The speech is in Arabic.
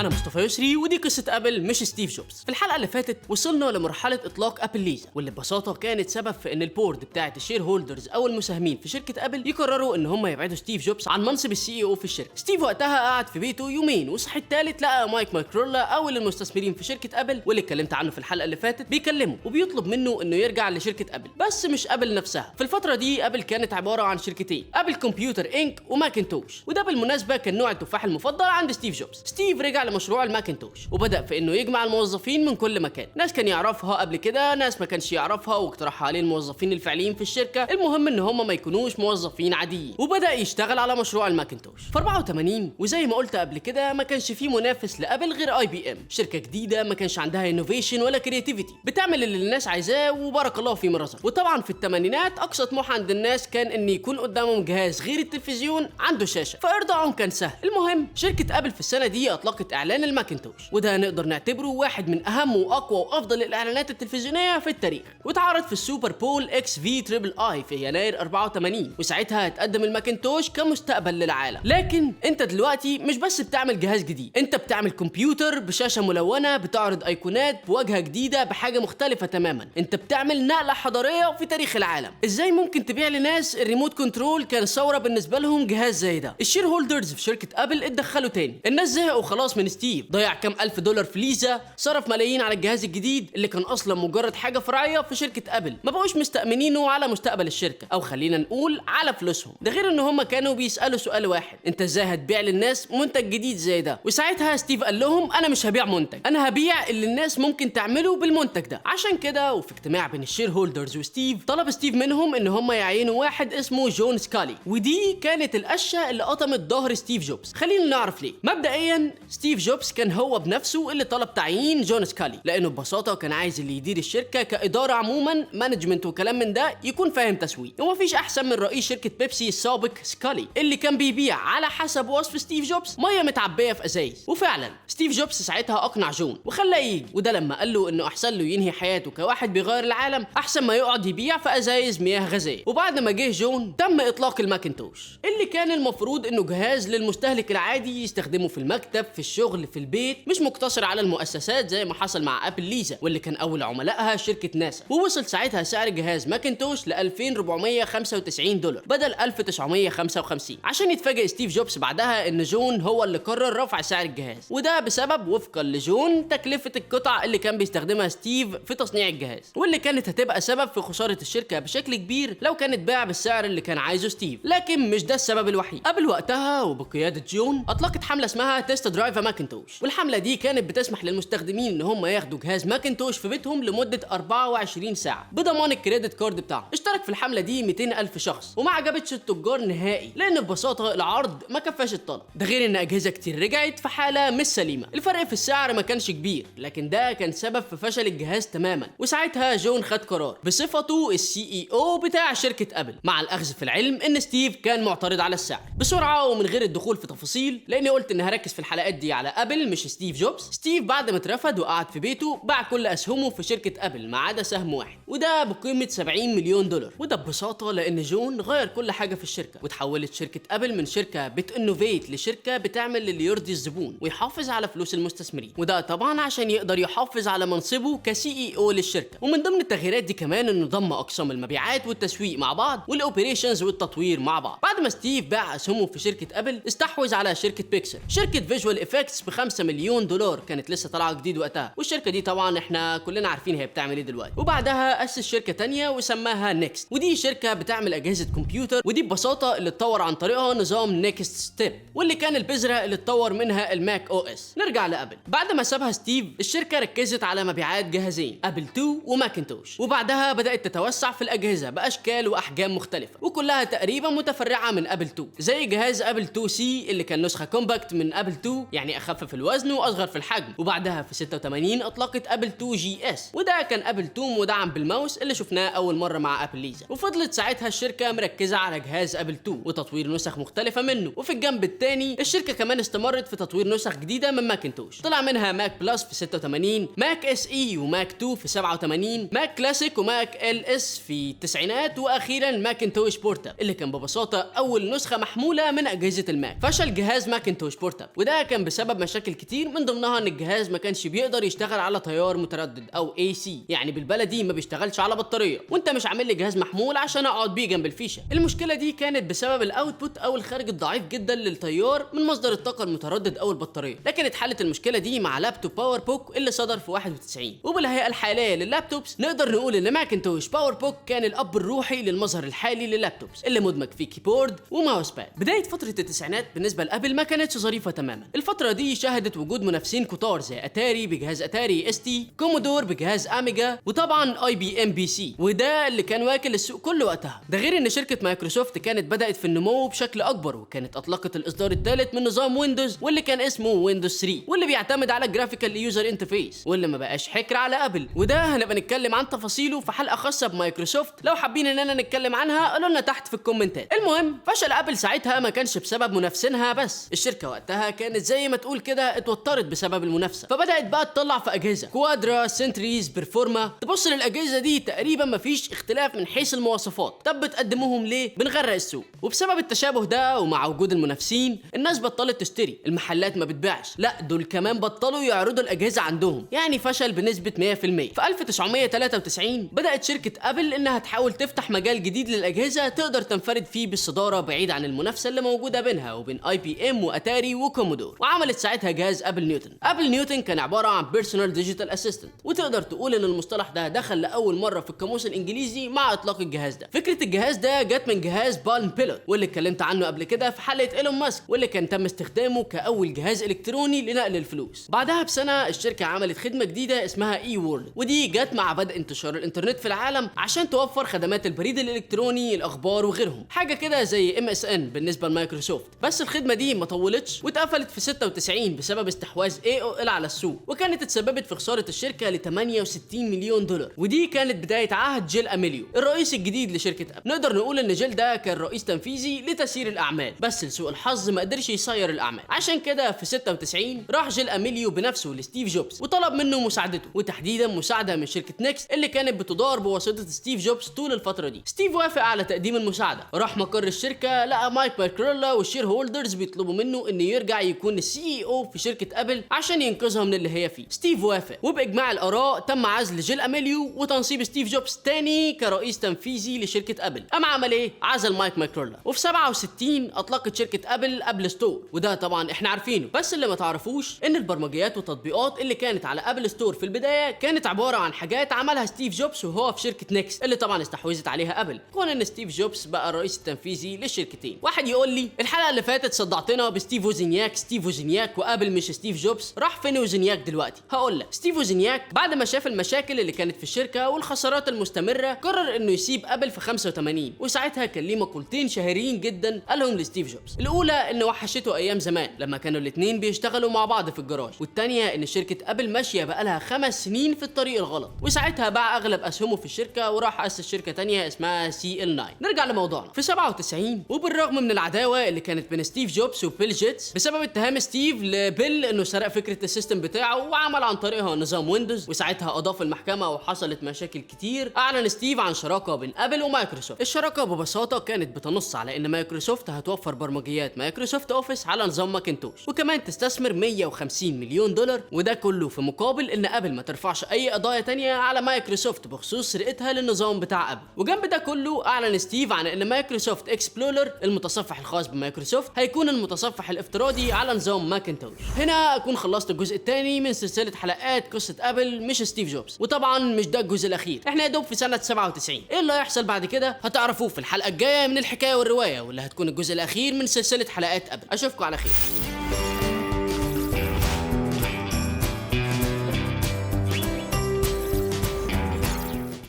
انا مصطفى يسري ودي قصه ابل مش ستيف جوبز. في الحلقه اللي فاتت وصلنا لمرحله اطلاق ابل ليزا، واللي ببساطه كانت سبب في ان البورد بتاعه الشير هولدرز او المساهمين في شركه ابل يقرروا ان هم يبعدوا ستيف جوبز عن منصب السي او في الشركه. ستيف وقتها قعد في بيته يومين وصحي الثالث لقى مايك ماكرولا اول المستثمرين في شركه ابل واللي اتكلمت عنه في الحلقه اللي فاتت بيكلمه وبيطلب منه انه يرجع لشركه ابل، بس مش ابل نفسها. في الفتره دي ابل كانت عباره عن شركتين، ابل كمبيوتر انك وماكنتوش، وده بالمناسبه كان نوع التفاح المفضل عند ستيف جوبز. ستيف رجع لمشروع الماكنتوش وبدأ في انه يجمع الموظفين من كل مكان، ناس كان يعرفها قبل كده، ناس ما كانش يعرفها، واقترحها عليه الموظفين الفعليين في الشركه، المهم ان هم ما يكونوش موظفين عاديين، وبدأ يشتغل على مشروع الماكنتوش. في 84 وزي ما قلت قبل كده ما كانش فيه منافس لابل غير اي بي ام، شركه جديده ما كانش عندها انوفيشن ولا كرياتيفيتي، بتعمل اللي الناس عايزاه وبارك الله فيما رزق. وطبعا في الثمانينات اقصى طموح عند الناس كان ان يكون قدامهم جهاز غير التلفزيون عنده شاشه، فارضائهم كان سهل. المهم شركه ابل في السنه دي اطلقت اعلان الماكنتوش، وده نقدر نعتبره واحد من اهم واقوى وافضل الاعلانات التلفزيونيه في التاريخ، واتعرض في السوبر بول اكس في تريبل اي في يناير 84، وساعتها اتقدم الماكنتوش كمستقبل للعالم. لكن انت دلوقتي مش بس بتعمل جهاز جديد، انت بتعمل كمبيوتر بشاشه ملونه بتعرض ايقونات بواجهه جديده بحاجه مختلفه تماما، انت بتعمل نقله حضاريه في تاريخ العالم. ازاي ممكن تبيع لناس الريموت كنترول كان ثوره بالنسبه لهم جهاز زي ده؟ الشير هولدرز في شركه ابل اتدخلوا تاني، الناس زهقوا خلاص من ستيف، ضيع كام الف دولار في ليزا، صرف ملايين على الجهاز الجديد اللي كان اصلا مجرد حاجه فرعيه في شركه ابل، ما بقوش مستأمنينه على مستقبل الشركه، او خلينا نقول على فلوسهم. ده غير ان هم كانوا بيسالوا سؤال واحد، انت ازاي هتبيع للناس منتج جديد زي ده؟ وساعتها ستيف قال لهم انا مش هبيع منتج، انا هبيع اللي الناس ممكن تعمله بالمنتج ده. عشان كده وفي اجتماع بين الشير هولدرز وستيف طلب ستيف منهم ان هم يعينوا واحد اسمه جون سكالي، ودي كانت القشه اللي قطمت ظهر ستيف جوبز. خلينا نعرف ليه. مبدئيا ستيف جوبز كان هو بنفسه اللي طلب تعيين جون سكالي، لانه ببساطه كان عايز اللي يدير الشركه كاداره عموما، مانجمنت وكلام من ده، يكون فاهم تسويق، ومفيش احسن من رئيس شركه بيبسي السابق سكالي اللي كان بيبيع على حسب وصف ستيف جوبز ميه متعبيه في ازايز. وفعلا ستيف جوبز ساعتها اقنع جون وخلاه يجي، وده لما قال له انه احسن له ينهي حياته كواحد بيغير العالم احسن ما يقعد يبيع في ازايز مياه غازيه. وبعد ما جه جون تم اطلاق الماكنتوش اللي كان المفروض انه جهاز للمستهلك العادي يستخدمه في المكتب، في الشغل، في البيت، مش مقتصر على المؤسسات زي ما حصل مع ابل ليزا واللي كان اول عملائها شركه ناسا. ووصل ساعتها سعر جهاز ماكنتوش ل 2495 دولار بدل 1955، عشان يتفاجئ ستيف جوبز بعدها ان جون هو اللي قرر رفع سعر الجهاز، وده بسبب وفقا لجون تكلفه القطع اللي كان بيستخدمها ستيف في تصنيع الجهاز، واللي كانت هتبقى سبب في خساره الشركه بشكل كبير لو كانت باع بالسعر اللي كان عايزه ستيف. لكن مش ده السبب الوحيد. قبل وقتها وبقياده جون اطلقت حمله اسمها تيست درايف ماكنتوش، والحمله دي كانت بتسمح للمستخدمين ان هم ياخدوا جهاز ماكنتوش في بيتهم لمده 24 ساعه بضمان الكريدت كارد بتاعهم. اشترك في الحمله دي 200,000 شخص وما عجبتش التجار نهائي، لان ببساطه العرض ما كفاش الطلب. ده غير ان اجهزه كتير رجعت في حاله مش سليمه، الفرق في السعر ما كانش كبير، لكن ده كان سبب في فشل الجهاز تماما. وساعتها جون خد قرار بصفته السي اي او بتاع شركه ابل، مع الاخذ في العلم ان ستيف كان معترض على السعر. بسرعه ومن غير الدخول في تفاصيل لاني قلت اني هركز في الحلقات دي على ابل مش ستيف جوبز، ستيف بعد ما اترفد وقعد في بيته باع كل اسهمه في شركه ابل ما عدا سهم واحد، وده بقيمه 70 مليون دولار. وده ببساطه لان جون غير كل حاجه في الشركه، وتحولت شركه ابل من شركه بتانوفيت لشركه بتعمل اللي يرضي الزبون ويحافظ على فلوس المستثمرين، وده طبعا عشان يقدر يحافظ على منصبه كسي اي او للشركه. ومن ضمن التغييرات دي كمان انه ضم اقسام المبيعات والتسويق مع بعض والاوبريشنز والتطوير مع بعض. بعد ما ستيف باع اسهمه في شركه ابل استحوذ على شركه بيكسل، شركه فيجوال افكتس ب5 مليون دولار، كانت لسه طالعه جديد وقتها، والشركه دي طبعا احنا كلنا عارفين هي بتعمل ايه دلوقتي. وبعدها اسس شركه تانية وسماها نيكست، ودي شركه بتعمل اجهزه كمبيوتر، ودي ببساطه اللي اتطور عن طريقها نظام نيكست ستيب، واللي كان البذره اللي اتطور منها الماك او اس. نرجع لابل. بعد ما سابها ستيف الشركه ركزت على مبيعات جهازين، ابل 2 وماكنتوش، وبعدها بدات تتوسع في الاجهزه باشكال واحجام مختلفه، وكلها تقريبا متفرعه من ابل 2، زي جهاز ابل 2 سي اللي كان نسخه كومباكت من ابل 2، يعني اخف في الوزن واصغر في الحجم. وبعدها في 86 اطلقت ابل 2 جي اس، وده كان ابل 2 مدعم بالماوس اللي شفناه اول مره مع ابل ليزا. وفضلت ساعتها الشركه مركزه على جهاز ابل 2 وتطوير نسخ مختلفه منه. وفي الجنب الثاني الشركه كمان استمرت في تطوير نسخ جديده من ماكنتوش، طلع منها ماك بلس في 86، ماك اس اي وماك 2 في 87، ماك كلاسيك وماك ال اس في التسعينات، واخيرا ماكنتوش بورتاب اللي كان ببساطه اول نسخه محموله من اجهزه الماك. فشل جهاز ماكنتوش بورتاب، وده كان بسبب بسبب مشاكل كتير، من ضمنها ان الجهاز ما كانش بيقدر يشتغل على تيار متردد او AC، يعني بالبلدي ما بيشتغلش على بطاريه، وانت مش عامل لي جهاز محمول عشان اقعد بيه جنب الفيشه. المشكله دي كانت بسبب الاوتبوت او الخارج الضعيف جدا للتيار من مصدر الطاقه المتردد او البطاريه. لكن اتحلت المشكله دي مع لابتوب باور بوك اللي صدر في 91. وبالهيئه الحاليه لللابتوبس نقدر نقول ان ماكنتوش باور بوك كان الاب الروحي للمظهر الحالي لللابتوبس اللي مدمج فيه كيبورد وماوس باد. بدايه فتره التسعينات بالنسبه لابل ما كانتش ظريفه تماما. الفتره دي شهدت وجود منافسين كتار زي اتاري بجهاز اتاري ST، كومودور بجهاز اميجا، وطبعا IBM PC، وده اللي كان واكل السوق كل وقتها. ده غير ان شركه مايكروسوفت كانت بدات في النمو بشكل اكبر، وكانت اطلقت الاصدار الثالث من نظام ويندوز واللي كان اسمه ويندوز 3، واللي بيعتمد على الجرافيكال يوزر انترفيس، واللي ما بقاش حكر على ابل. وده هنبقى نتكلم عن تفاصيله في حلقه خاصه بمايكروسوفت، لو حابين اننا نتكلم عنها قولوا لنا تحت في الكومنتات. المهم فشل ابل ساعتها ما كانش بسبب منافسينها بس، الشركه وقتها كانت زي ما تقول كده اتوترت بسبب المنافسه، فبدات بقى تطلع في اجهزه كوادرا، سنتريز، بيرفورما. تبص للاجهزه دي تقريبا ما فيش اختلاف من حيث المواصفات، طب بتقدموهم ليه؟ بنغرق السوق. وبسبب التشابه ده ومع وجود المنافسين الناس بطلت تشتري، المحلات ما بتبيعش، لا دول كمان بطلوا يعرضوا الاجهزه عندهم، يعني فشل بنسبه 100%. في 1993 بدات شركه ابل انها تحاول تفتح مجال جديد للاجهزه تقدر تنفرد فيه بالصداره بعيد عن المنافسه اللي موجوده بينها وبين IBM واتاري وكومودور، وعملت ساعتها جهاز ابل نيوتن. ابل نيوتن كان عباره عن بيرسونال ديجيتال اسيستنت، وتقدر تقول ان المصطلح ده دخل لاول مره في القاموس الانجليزي مع اطلاق الجهاز ده. فكره الجهاز ده جت من جهاز بالم بيلوت، واللي اتكلمت عنه قبل كده في حلقه ايلون ماسك، واللي كان تم استخدامه كاول جهاز الكتروني لنقل الفلوس. بعدها بسنه الشركه عملت خدمه جديده اسمها اي وورلد، ودي جت مع بدء انتشار الانترنت في العالم عشان توفر خدمات البريد الالكتروني، الاخبار وغيرهم، حاجه كده زي MSN بالنسبه لمايكروسوفت. بس الخدمه دي ما طولتش واتقفلت في 96 بسبب استحواذ AOL على السوق، وكانت اتسببت في خساره الشركه ل 68 مليون دولار. ودي كانت بدايه عهد جيل اميليو الرئيس الجديد لشركه ابل. نقدر نقول ان جيل ده كان رئيس تنفيذي لتسيير الاعمال، بس لسوء الحظ ما قدرش يسير الاعمال. عشان كده في 96 راح جيل اميليو بنفسه لستيف جوبز وطلب منه مساعدته، وتحديدا مساعده من شركه نيكست اللي كانت بتدار بواسطه ستيف جوبز طول الفتره دي. ستيف وافق على تقديم المساعده، راح مقر الشركه لقى مايك ماكرولا والشير هولدرز بيطلبوا منه انه يرجع يكون CEO في شركه ابل عشان ينقذها من اللي هي فيه. ستيف وافق، وباجماع الاراء تم عزل جيل اميليو وتنصيب ستيف جوبز تاني كرئيس تنفيذي لشركه ابل. اما عمل ايه؟ عزل مايك ماكرولا. وفي 67 اطلقت شركه ابل ستور، وده طبعا احنا عارفينه، بس اللي ما تعرفوش ان البرمجيات والتطبيقات اللي كانت على ابل ستور في البدايه كانت عباره عن حاجات عملها ستيف جوبز وهو في شركه نيكست اللي طبعا استحوذت عليها ابل، كون ان ستيف جوبز بقى الرئيس التنفيذي للشركتين. واحد يقول لي الحلقه اللي فاتت صدعتنا بستيف وزينياك وابل مش ستيف جوبز، راح فين وزينياك دلوقتي؟ هقول لك، ستيف وزينياك بعد ما شاف المشاكل اللي كانت في الشركه والخسارات المستمره قرر انه يسيب ابل في 85، وساعتها كان ليه مقولتين شهيرين جدا قالهم لستيف جوبز. الاولى ان وحشته ايام زمان لما كانوا الاثنين بيشتغلوا مع بعض في الجراج، والثانيه ان شركه ابل ماشيه بقالها 5 سنين في الطريق الغلط، وساعتها باع اغلب اسهمه في الشركه وراح اسس شركه ثانيه اسمها CL9. نرجع لموضوعنا. في 97 وبالرغم من العداوه اللي كانت بين ستيف جوبز وبيل جيتس بسبب اتهام ستيف لبيل انه سرق فكره السيستم بتاعه وعمل عن طريقها نظام ويندوز، وساعتها اضاف المحكمه وحصلت مشاكل كتير، اعلن ستيف عن شراكه بين ابل ومايكروسوفت. الشراكه ببساطه كانت بتنص على ان مايكروسوفت هتوفر برمجيات مايكروسوفت اوفيس على نظام ماكنتوش، وكمان تستثمر 150 مليون دولار، وده كله في مقابل ان ابل ما ترفعش اي قضايا تانية على مايكروسوفت بخصوص سرقتها للنظام بتاع ابل. وجنب ده كله اعلن ستيف عن ان مايكروسوفت اكسبلورر المتصفح الخاص بمايكروسوفت هيكون المتصفح الافتراضي على نظام ماكنتوش. هنا اكون خلصت الجزء الثاني من سلسله حلقات قصه ابل مش ستيف جوبز، وطبعا مش ده الجزء الاخير، احنا يا دوب في سنه 97. ايه اللي هيحصل بعد كده هتعرفوه في الحلقه الجايه من الحكايه والروايه، واللي هتكون الجزء الاخير من سلسله حلقات ابل. اشوفكم على خير.